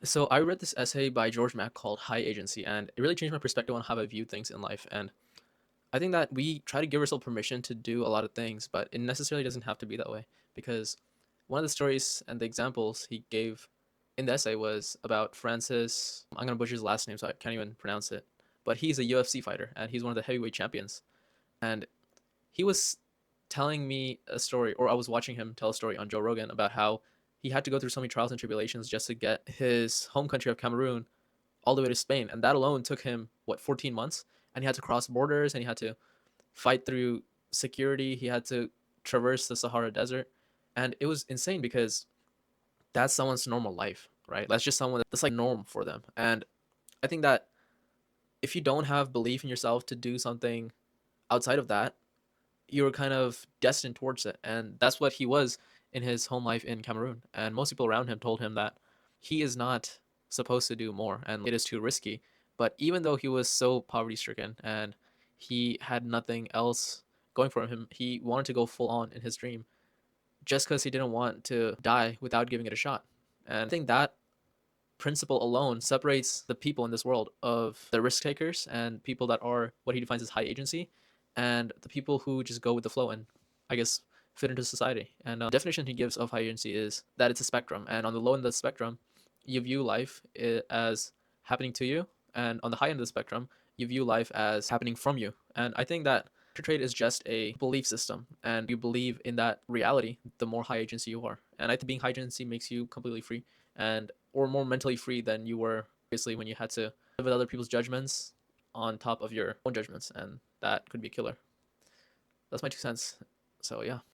So I read this essay by George Mack called High Agency, and it really changed my perspective on how I view things in life. And I think that we try to give ourselves permission to do a lot of things, but it necessarily doesn't have to be that way. Because one of the stories and the examples he gave in the essay was about Francis. I'm gonna butcher his last name, so I can't even pronounce it. But he's a UFC fighter, and he's one of the heavyweight champions. And he was telling me a story, or I was watching him tell a story on Joe Rogan about how he had to go through so many trials and tribulations just to get his home country of Cameroon all the way to Spain, and that alone took him what 14 months, and he had to cross borders, and he had to fight through security, he had to traverse the Sahara Desert, and it was insane because that's someone's normal life, right? That's just someone that's like norm for them, and I think that if you don't have belief in yourself to do something outside of that, you're kind of destined towards it. And that's what he was in his home life in Cameroon. And most people around him told him that he is not supposed to do more and it is too risky. But even though he was so poverty stricken and he had nothing else going for him, he wanted to go full on in his dream just because he didn't want to die without giving it a shot. And I think that principle alone separates the people in this world of the risk takers and people that are what he defines as high agency, and the people who just go with the flow and I guess fit into society. And the definition he gives of high agency is that it's a spectrum, and on the low end of the spectrum you view life as happening to you, and on the high end of the spectrum you view life as happening from you. And I think that trade is just a belief system, and you believe in that reality the more high agency you are. And I think being high agency makes you completely free, and or more mentally free than you were previously when you had to live with other people's judgments on top of your own judgments, and that could be a killer. That's my 2 cents. So yeah.